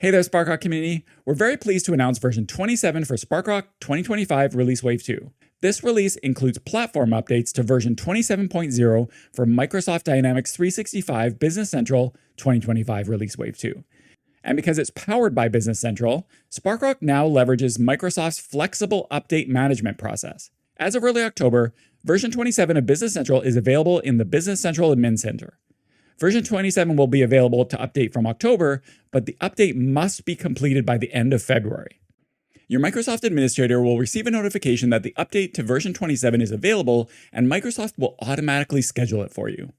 Hey there, Sparkrock community. We're very pleased to announce version 27 for Sparkrock 2025 Release Wave 2. This release includes platform updates to version 27.0 for Microsoft Dynamics 365 Business Central 2025 Release Wave 2. And because it's powered by Business Central, Sparkrock now leverages Microsoft's flexible update management process. As of early October, version 27 of Business Central is available in the Business Central Admin Center. Version 27 will be available to update from October, but the update must be completed by the end of February. Your Microsoft administrator will receive a notification that the update to version 27 is available, and Microsoft will automatically schedule it for you.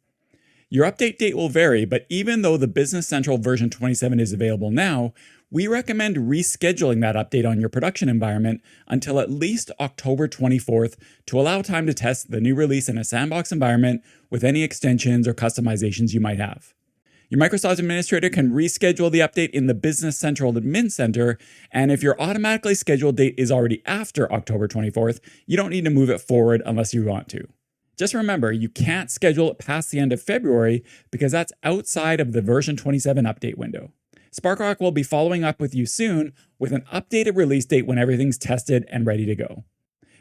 Your update date will vary, but even though the Business Central version 27 is available now, we recommend rescheduling that update on your production environment until at least October 24th to allow time to test the new release in a sandbox environment with any extensions or customizations you might have. Your Microsoft administrator can reschedule the update in the Business Central Admin Center, and if your automatically scheduled date is already after October 24th, you don't need to move it forward unless you want to. Just remember, you can't schedule it past the end of February because that's outside of the version 27 update window. Sparkrock will be following up with you soon with an updated release date when everything's tested and ready to go.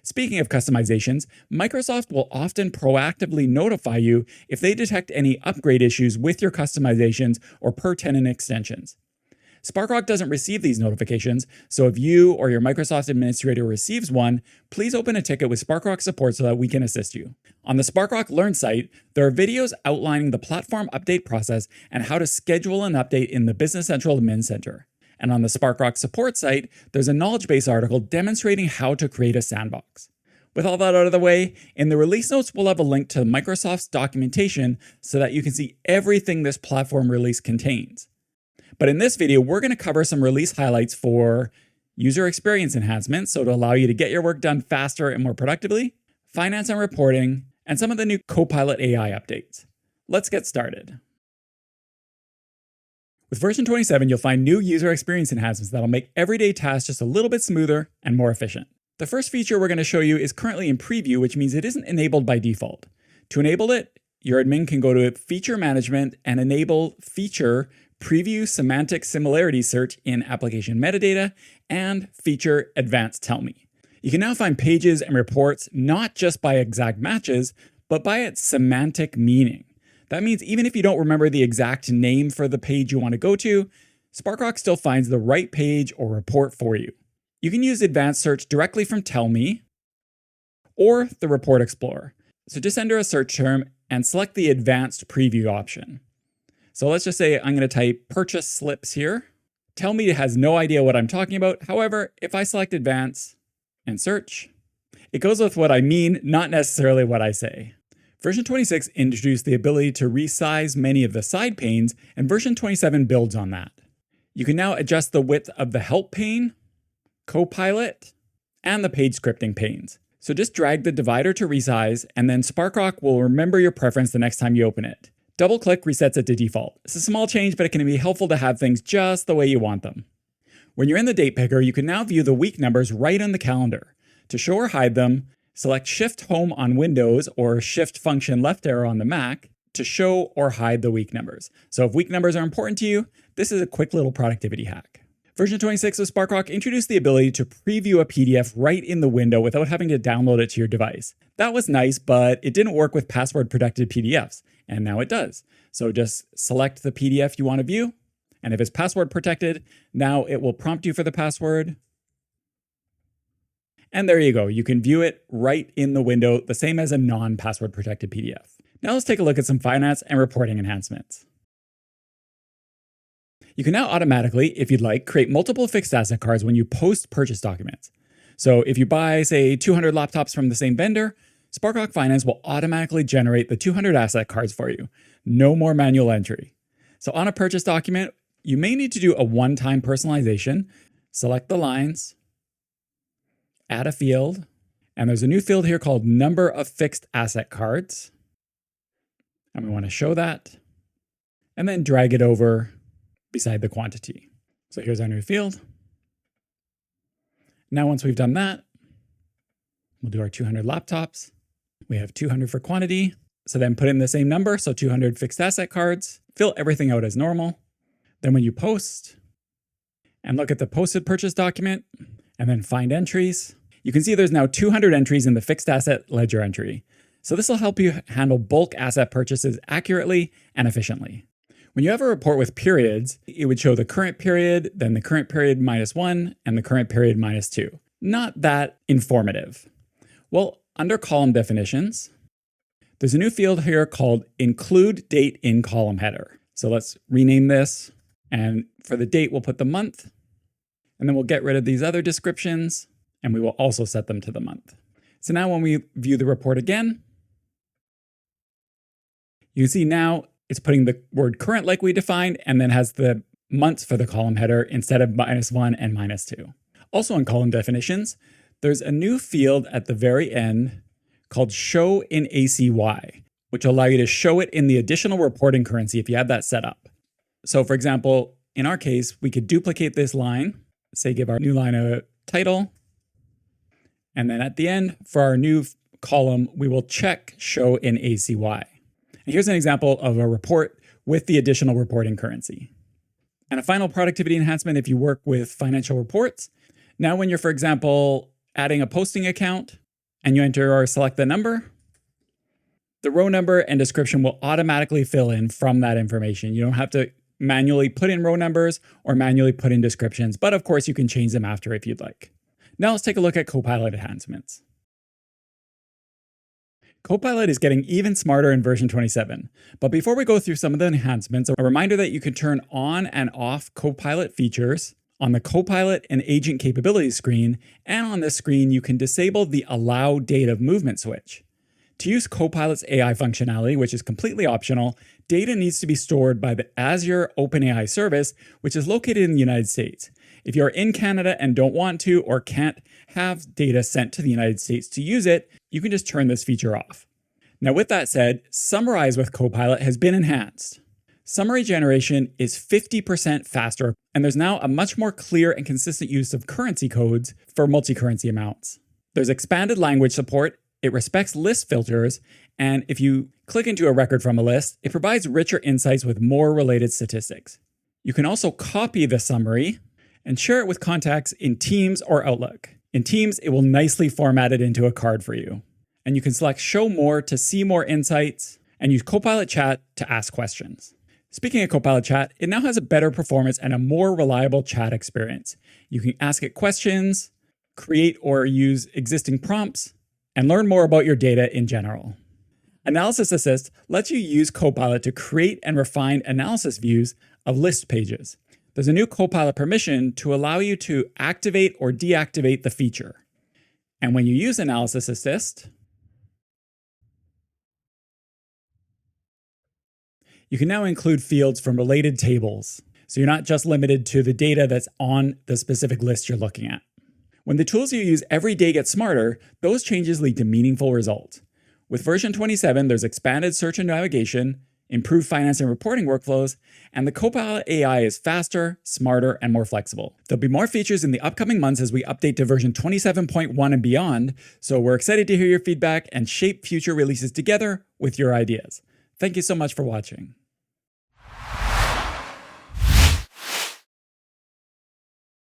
Speaking of customizations, Microsoft will often proactively notify you if they detect any upgrade issues with your customizations or per tenant extensions. Sparkrock doesn't receive these notifications, so if you or your Microsoft administrator receives one, please open a ticket with Sparkrock support so that we can assist you. On the Sparkrock Learn site, there are videos outlining the platform update process and how to schedule an update in the Business Central Admin Center. And on the Sparkrock support site, there's a knowledge base article demonstrating how to create a sandbox. With all that out of the way, in the release notes, we'll have a link to Microsoft's documentation so that you can see everything this platform release contains. But in this video, we're going to cover some release highlights for user experience enhancements, so to allow you to get your work done faster and more productively, finance and reporting, and some of the new Copilot AI updates. Let's get started. With version 27, you'll find new user experience enhancements that'll make everyday tasks just a little bit smoother and more efficient. The first feature we're going to show you is currently in preview, which means it isn't enabled by default. To enable it, your admin can go to Feature Management and enable Feature Preview Semantic Similarity Search in Application Metadata and Feature Advanced Tell Me. You can now find pages and reports not just by exact matches, but by its semantic meaning. That means even if you don't remember the exact name for the page you want to go to, Sparkrock still finds the right page or report for you. You can use Advanced Search directly from Tell Me or the Report Explorer. So just enter a search term and select the Advanced Preview option. So let's just say I'm going to type purchase slips here. Tell Me has no idea what I'm talking about. However, if I select Advance and search, it goes with what I mean, not necessarily what I say. Version 26 introduced the ability to resize many of the side panes, and version 27 builds on that. You can now adjust the width of the Help pane, Copilot, and the page scripting panes. So just drag the divider to resize, and then Sparkrock will remember your preference the next time you open it. Double-click resets it to default. It's a small change, but it can be helpful to have things just the way you want them. When you're in the date picker, you can now view the week numbers right on the calendar. To show or hide them, select Shift Home on Windows or Shift Function left arrow on the Mac to show or hide the week numbers. So if week numbers are important to you, this is a quick little productivity hack. Version 26 of Sparkrock introduced the ability to preview a PDF right in the window without having to download it to your device. That was nice, but it didn't work with password-protected PDFs, and now it does. So just select the PDF you want to view, and if it's password protected, now it will prompt you for the password. And there you go. You can view it right in the window, the same as a non-password protected PDF. Now let's take a look at some finance and reporting enhancements. You can now automatically, if you'd like, create multiple fixed asset cards when you post purchase documents. So if you buy, say, 200 laptops from the same vendor, Sparkrock Finance will automatically generate the 200 asset cards for you. No more manual entry. So on a purchase document, you may need to do a one-time personalization. Select the lines, add a field, and there's a new field here called Number of Fixed Asset Cards. And we want to show that, and then drag it over beside the quantity. So here's our new field. Now, once we've done that, we'll do our 200 laptops. We have 200 for quantity. So then put in the same number, so 200 fixed asset cards, fill everything out as normal. Then when you post, and look at the posted purchase document and then find entries, you can see there's now 200 entries in the fixed asset ledger entry. So this will help you handle bulk asset purchases accurately and efficiently. When you have a report with periods, it would show the current period, then the current period -1, and the current period -2. Not that informative. Well, under column definitions, there's a new field here called Include Date in Column Header. So let's rename this, and for the date, we'll put the month, and then we'll get rid of these other descriptions, and we will also set them to the month. So now when we view the report again, you can see now it's putting the word current like we defined, and then has the months for the column header instead of -1 and -2. Also in column definitions, there's a new field at the very end called Show in ACY, which will allow you to show it in the additional reporting currency if you have that set up. So for example, in our case, we could duplicate this line, say give our new line a title, and then at the end, for our new column, we will check Show in ACY. And here's an example of a report with the additional reporting currency. And a final productivity enhancement if you work with financial reports. Now when you're, for example, adding a posting account and you enter or select the number, the row number and description will automatically fill in from that information. You don't have to manually put in row numbers or manually put in descriptions, but of course you can change them after if you'd like. Now let's take a look at Copilot enhancements. Copilot is getting even smarter in version 27. But before we go through some of the enhancements, a reminder that you can turn on and off Copilot features on the Copilot and Agent Capabilities screen, and on this screen you can disable the Allow Date of Movement switch. To use Copilot's AI functionality, which is completely optional, data needs to be stored by the Azure OpenAI service, which is located in the United States. If you're in Canada and don't want to or can't have data sent to the United States to use it, you can just turn this feature off. Now with that said, Summarize with Copilot has been enhanced. Summary generation is 50% faster, and there's now a much more clear and consistent use of currency codes for multi-currency amounts. There's expanded language support, it respects list filters, and if you click into a record from a list, it provides richer insights with more related statistics. You can also copy the summary and share it with contacts in Teams or Outlook. In Teams, it will nicely format it into a card for you. And you can select Show More to see more insights, and use Copilot Chat to ask questions. Speaking of Copilot Chat, it now has a better performance and a more reliable chat experience. You can ask it questions, create or use existing prompts, and learn more about your data in general. Analysis Assist lets you use Copilot to create and refine analysis views of list pages. There's a new Copilot permission to allow you to activate or deactivate the feature. And when you use Analysis Assist, you can now include fields from related tables. So you're not just limited to the data that's on the specific list you're looking at. When the tools you use every day get smarter, those changes lead to meaningful results. With version 27, there's expanded search and navigation, improved finance and reporting workflows, and the Copilot AI is faster, smarter, and more flexible. There'll be more features in the upcoming months as we update to version 27.1 and beyond, so we're excited to hear your feedback and shape future releases together with your ideas. Thank you so much for watching.